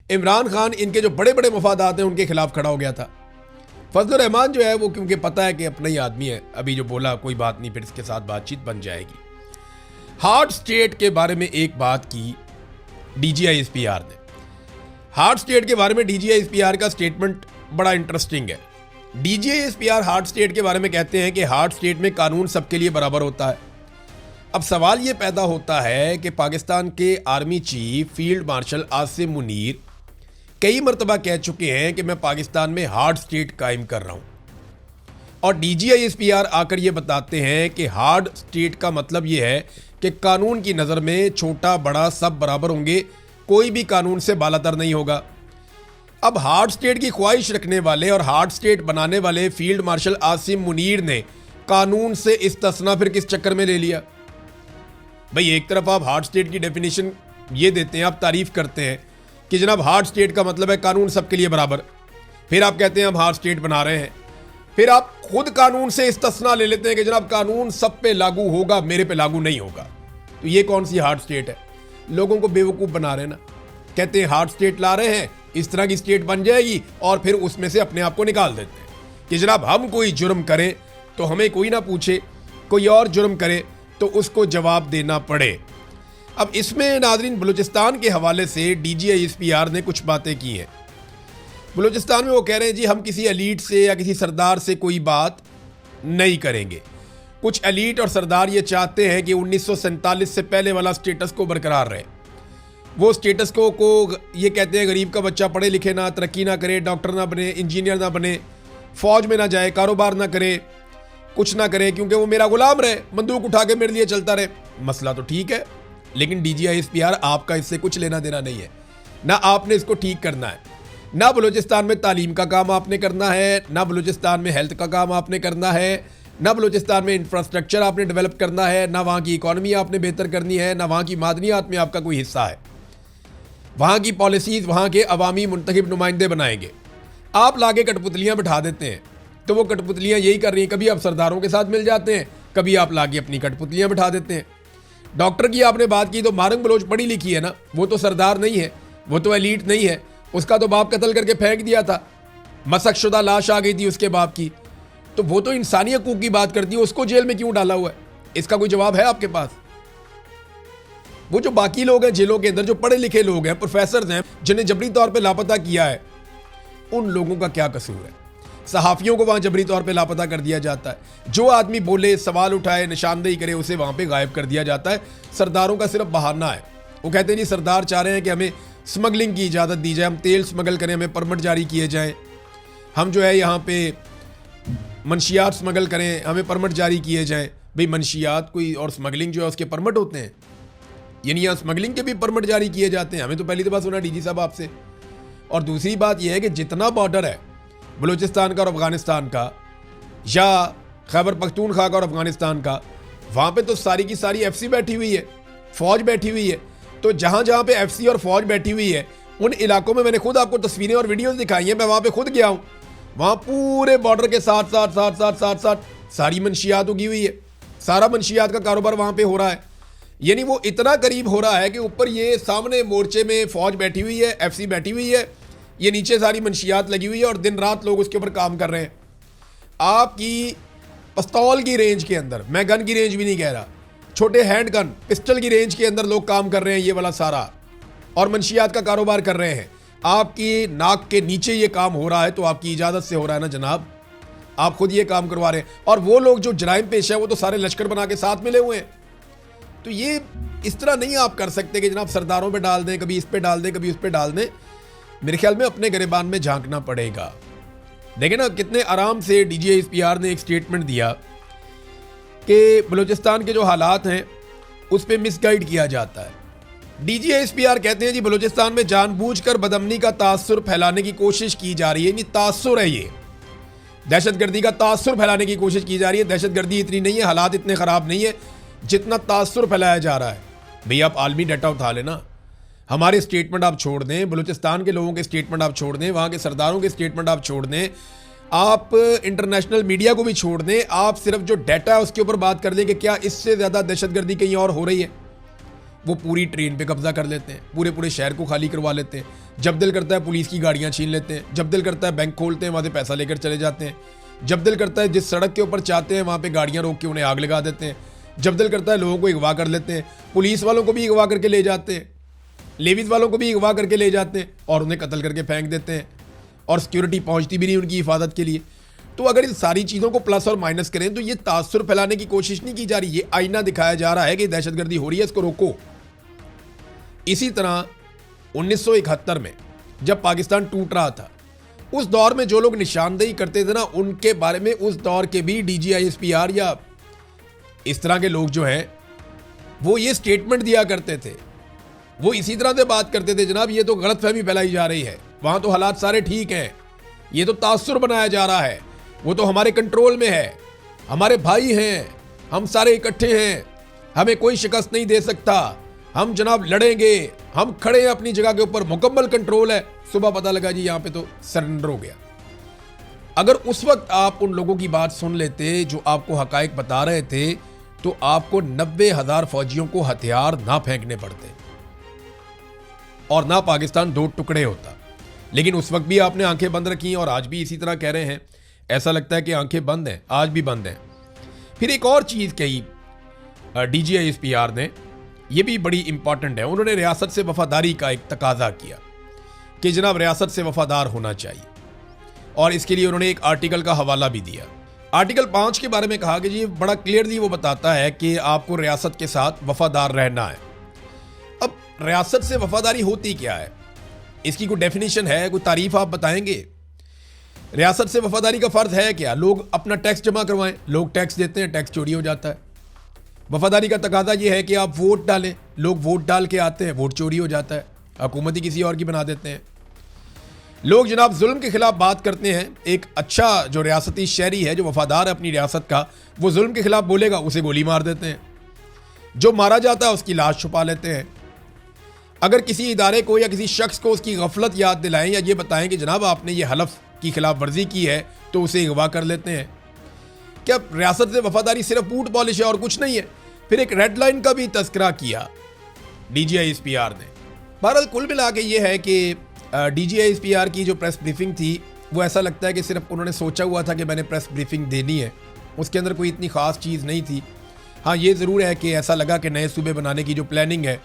इमरान खान इनके जो बड़े बड़े मफादात हैं उनके खिलाफ खड़ा हो गया था। फजलुर रहमान जो है वो क्योंकि पता है कि अपना ही आदमी है, अभी जो बोला कोई बात नहीं, फिर इसके साथ बातचीत बन जाएगी। हार्ट स्टेट के बारे में एक बात की DGISPR ने। हार्ट स्टेट के बारे में DGISPR का स्टेटमेंट बड़ा इंटरेस्टिंग है। DGISPR हार्ट स्टेट के बारे में कहते हैं कि हार्ट स्टेट में कानून सबके लिए बराबर होता है। अब सवाल ये पैदा होता है कि पाकिस्तान के army chief field marshal Asim Munir कई मरतबा कह चुके हैं कि मैं पाकिस्तान में हार्ड स्टेट कायम कर रहा हूं, और DGISPR आकर ये बताते हैं कि हार्ड स्टेट का मतलब ये है कि कानून की नज़र में छोटा बड़ा सब बराबर होंगे, कोई भी कानून से बालातर नहीं होगा। अब हार्ड स्टेट की ख्वाहिश रखने वाले और हार्ड स्टेट बनाने वाले फील्ड मार्शल आसिम मुनीर ने कानून से इस्तिस्ना फिर किस चक्कर में ले लिया? भाई एक तरफ आप हार्ड स्टेट की डेफिनेशन ये देते हैं, आप तारीफ करते हैं कि जनाब हार्ड स्टेट का मतलब है कानून सबके लिए बराबर, फिर आप कहते हैं हम हार्ड स्टेट बना रहे हैं, फिर आप खुद कानून से इस्तिस्ना ले लेते हैं कि जनाब कानून सब पे लागू होगा, मेरे पे लागू नहीं होगा। तो ये कौन सी हार्ड स्टेट है? लोगों को बेवकूफ़ बना रहे हैं ना। कहते हैं हार्ड स्टेट ला रहे हैं, इस तरह की स्टेट बन जाएगी, और फिर उसमें से अपने आप को निकाल देते हैं कि जनाब हम कोई जुर्म करें तो हमें कोई ना पूछे, कोई और जुर्म करे तो उसको जवाब देना पड़े। अब इसमें नाज़रीन बलूचिस्तान के हवाले से DGISPR ने कुछ बातें की हैं। बलूचिस्तान में वो कह रहे हैं जी हम किसी एलीट से या किसी सरदार से कोई बात नहीं करेंगे। कुछ एलीट और सरदार ये चाहते हैं कि 1947 से पहले वाला स्टेटस को बरकरार रहे। वो स्टेटस को ये कहते हैं गरीब का बच्चा पढ़े लिखे ना, तरक्की ना करे, डॉक्टर ना बने, इंजीनियर ना बने, फौज में ना जाए, कारोबार ना करे, कुछ ना करे, क्योंकि वो मेरा गुलाम रहे, बंदूक उठा के मेरे लिए चलता रहे। मसला तो ठीक है, लेकिन DGISPR आपका इससे कुछ लेना देना नहीं है। ना आपने इसको ठीक करना है, ना बलूचिस्तान में तालीम का काम आपने करना है, ना बलूचिस्तान में हेल्थ का काम आपने करना है, ना बलूचिस्तान में इंफ्रास्ट्रक्चर आपने डेवलप करना है, ना वहाँ की इकॉनमी आपने बेहतर करनी है, ना वहाँ की मादनियात में आपका कोई हिस्सा है। वहाँ की पॉलिसीज़ वहाँ के अवामी मुंतखब नुमाइंदे बनाएंगे। आप लाके कठपुतलियाँ बिठा देते हैं, तो वो कठपुतलियाँ यही कर रही हैं, कभी आप सरदारों के साथ मिल जाते हैं, कभी आप लाके अपनी कठपुतलियाँ बिठा देते हैं। डॉक्टर की आपने बात की तो मारंग बलोच पढ़ी लिखी है ना, वो तो सरदार नहीं है, वो तो एलीट नहीं है, उसका तो बाप कत्ल करके फेंक दिया था, मसकशुदा लाश आ गई थी उसके बाप की, तो वो तो इंसानी हकूक की बात करती है, उसको जेल में क्यों डाला हुआ है? इसका कोई जवाब है आपके पास? वो जो बाकी लोग हैं जेलों के अंदर, जो पढ़े लिखे लोग हैं, प्रोफेसर हैं, जिन्हें जबरी तौर पर लापता किया है, उन लोगों का क्या कसूर है? सहाफ़ियों को वहाँ जबरी तौर पे लापता कर दिया जाता है। जो आदमी बोले, सवाल उठाए, निशानदेही करे, उसे वहाँ पे गायब कर दिया जाता है। सरदारों का सिर्फ बहाना है। वो कहते हैं जी सरदार चाह रहे हैं कि हमें स्मगलिंग की इजाज़त दी जाए, हम तेल स्मगल करें, हमें परमिट जारी किए जाएँ, हम जो है यहाँ पे मंशियात स्मगल करें, हमें परमिट जारी किए जाएँ। भाई मंशियात कोई और स्मगलिंग जो है उसके परमिट होते हैं, यानी यहाँ स्मगलिंग के भी परमिट जारी किए जाते हैं। हमें तो पहली दफ़ा सुना DG साहब आपसे। और दूसरी बात यह है कि जितना बॉर्डर है बलूचिस्तान का और अफगानिस्तान का, या खैबर पख्तूनख्वा का और अफगानिस्तान का, वहाँ पे तो सारी की सारी FC बैठी हुई है, फ़ौज बैठी हुई है। तो जहाँ जहाँ पे FC और फ़ौज बैठी हुई है, उन इलाकों में मैंने खुद आपको तस्वीरें और वीडियोस दिखाई हैं, मैं वहाँ पे खुद गया हूँ। वहाँ पूरे बॉर्डर के साथ साथ सारी मंशियात उगी हुई है, सारा मंशियात का कारोबार वहाँ पर हो रहा है। यानी वो इतना करीब हो रहा है कि ऊपर ये सामने मोर्चे में फ़ौज बैठी हुई है, FC बैठी हुई है, ये नीचे सारी मंशियात लगी हुई है, और दिन रात लोग उसके ऊपर काम कर रहे हैं। आपकी पिस्तौल की रेंज के अंदर, मैं गन की रेंज भी नहीं कह रहा, छोटे हैंड गन पिस्टल की रेंज के अंदर लोग काम कर रहे हैं, ये वाला सारा, और मंशियात का कारोबार कर रहे हैं। आपकी नाक के नीचे ये काम हो रहा है, तो आपकी इजाज़त से हो रहा है ना जनाब, आप खुद ये काम करवा रहे हैं। और वो लोग जो जराइम पेश है वो तो सारे लश्कर बना के साथ मिले हुए हैं। तो ये इस तरह नहीं आप कर सकते कि जनाब सरदारों पे डाल दें, कभी इस पे डाल दें, कभी उस पे डाल दें। मेरे ख्याल में अपने गिरेबान में झांकना पड़ेगा। देखें ना कितने आराम से DGISPR ने एक स्टेटमेंट दिया कि बलूचिस्तान के जो हालात हैं उस पर मिसगाइड किया जाता है। DGISPR कहते हैं जी बलूचिस्तान में जानबूझकर बदअमनी का तासुर फैलाने की कोशिश की जा रही है। नहीं, तासुर है ये, दहशतगर्दी का तासुर फैलाने की कोशिश की जा रही है। दहशतगर्दी इतनी नहीं है, हालात इतने ख़राब नहीं है जितना तासुर फैलाया जा रहा है। भैया आप आलमी डाटा उठा लेना, हमारे स्टेटमेंट आप छोड़ दें, बलूचिस्तान के लोगों के स्टेटमेंट आप छोड़ दें, वहाँ के सरदारों के स्टेटमेंट आप छोड़ दें, आप इंटरनेशनल मीडिया को भी छोड़ दें, आप सिर्फ जो डाटा है उसके ऊपर बात कर लें कि क्या इससे ज़्यादा दहशतगर्दी कहीं और हो रही है। वो पूरी ट्रेन पे कब्जा कर लेते हैं, पूरे पूरे शहर को खाली करवा लेते हैं। जब दिल करता है पुलिस की गाड़ियां छीन लेते हैं, जब दिल करता है बैंक खोलते हैं, वहाँ से पैसा लेकर चले जाते हैं। जब दिल करता है जिस सड़क के ऊपर चाहते हैं वहाँ पे गाड़ियां रोक के उन्हें आग लगा देते हैं। जब दिल करता है लोगों को अगवा कर लेते हैं, पुलिस वालों को भी अगवा करके ले जाते हैं, लेवीज वालों को भी अगवा करके ले जाते हैं और उन्हें कत्ल करके फेंक देते हैं। और सिक्योरिटी पहुंचती भी नहीं उनकी हिफाजत के लिए। तो अगर इन सारी चीज़ों को प्लस और माइनस करें तो ये तासुर फैलाने की कोशिश नहीं की जा रही, ये आईना दिखाया जा रहा है कि दहशतगर्दी हो रही है, इसको रोको। इसी तरह 1971 में जब पाकिस्तान टूट रहा था, उस दौर में जो लोग निशानदेही करते थे ना, उनके बारे में उस दौर के भी DGISPR या इस तरह के लोग जो हैं वो ये स्टेटमेंट दिया करते थे। वो इसी तरह से बात करते थे, जनाब ये तो गलतफहमी फैलाई जा रही है, वहां तो हालात सारे ठीक हैं, ये तो तासुर बनाया जा रहा है, वो तो हमारे कंट्रोल में है, हमारे भाई हैं, हम सारे इकट्ठे हैं, हमें कोई शिकस्त नहीं दे सकता, हम जनाब लड़ेंगे, हम खड़े हैं अपनी जगह के ऊपर, मुकम्मल कंट्रोल है। सुबह पता लगा जी यहाँ पे तो सरेंडर हो गया। अगर उस वक्त आप उन लोगों की बात सुन लेते जो आपको हकायक बता रहे थे, तो आपको 90,000 फौजियों को हथियार ना फेंकने पड़ते और ना पाकिस्तान दो टुकड़े होता। लेकिन उस वक्त भी आपने आंखें बंद रखी और आज भी इसी तरह कह रहे हैं। ऐसा लगता है कि आंखें बंद हैं, आज भी बंद हैं। फिर एक और चीज़ कही DGISPR ने, यह भी बड़ी इंपॉर्टेंट है। उन्होंने रियासत से वफादारी का एक तकाजा किया कि जनाब रियासत से वफादार होना चाहिए, और इसके लिए उन्होंने एक आर्टिकल का हवाला भी दिया। आर्टिकल 5 के बारे में कहा कि जी बड़ा क्लियरली वो बताता है कि आपको रियासत के साथ वफादार रहना है। अब रियासत से वफादारी होती क्या है, इसकी कोई डेफिनेशन है, कोई तारीफ आप बताएंगे? रियासत से वफादारी का फर्ज है क्या? लोग अपना टैक्स जमा करवाएं, लोग टैक्स देते हैं, टैक्स चोरी हो जाता है। वफादारी का तकाजा यह है कि आप वोट डालें, लोग वोट डाल के आते हैं, वोट चोरी हो जाता है, हुकूमत ही किसी और की बना देते हैं। लोग जनाब जुल्म के खिलाफ बात करते हैं। एक अच्छा जो रियासती शहरी है, जो वफादार है अपनी रियासत का, वो जुल्म के खिलाफ बोलेगा, उसे गोली मार देते हैं। जो मारा जाता है उसकी लाश छुपा लेते हैं। अगर किसी इदारे को या किसी शख्स को उसकी गफलत याद दिलाएं या ये बताएं कि जनाब आपने ये हलफ की खिलाफ वर्जी की है, तो उसे अगवा कर लेते हैं। क्या रियासत से वफादारी सिर्फ बूट पॉलिश है और कुछ नहीं है? फिर एक रेड लाइन का भी तस्करा किया DGISPR ने। बहरहाल कुल मिला के ये है कि DGISPR की जो प्रेस ब्रीफिंग थी, वो ऐसा लगता है कि सिर्फ उन्होंने सोचा हुआ था कि मैंने प्रेस ब्रीफिंग देनी है, उसके अंदर कोई इतनी ख़ास चीज़ नहीं थी। हाँ, ये ज़रूर है कि ऐसा लगा कि नए सूबे बनाने की जो प्लानिंग है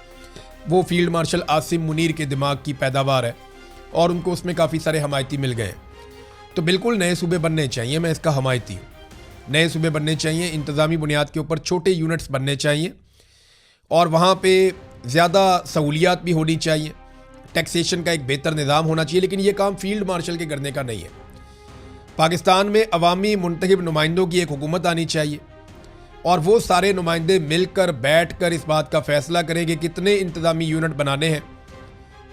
वो फील्ड मार्शल आसिम मुनीर के दिमाग की पैदावार है और उनको उसमें काफ़ी सारे हमायती मिल गए। तो बिल्कुल नए सूबे बनने चाहिए, मैं इसका हमायती हूँ। नए सूबे बनने चाहिए, इंतज़ामी बुनियाद के ऊपर छोटे यूनिट्स बनने चाहिए और वहाँ पे ज़्यादा सहूलियात भी होनी चाहिए, टैक्सेशन का एक बेहतर निज़ाम होना चाहिए। लेकिन ये काम फील्ड मार्शल के करने का नहीं है। पाकिस्तान में अवामी मुंतखब नुमाइंदों की एक हुकूमत आनी चाहिए और वो सारे नुमाइंदे मिलकर बैठ कर इस बात का फैसला करें कि कितने इंतज़ामी यूनिट बनाने हैं,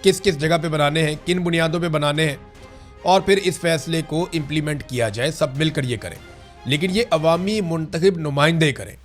किस किस जगह पे बनाने हैं, किन बुनियादों पे बनाने हैं, और फिर इस फैसले को इम्प्लीमेंट किया जाए। सब मिलकर ये करें, लेकिन ये अवामी मुंतखब नुमाइंदे करें।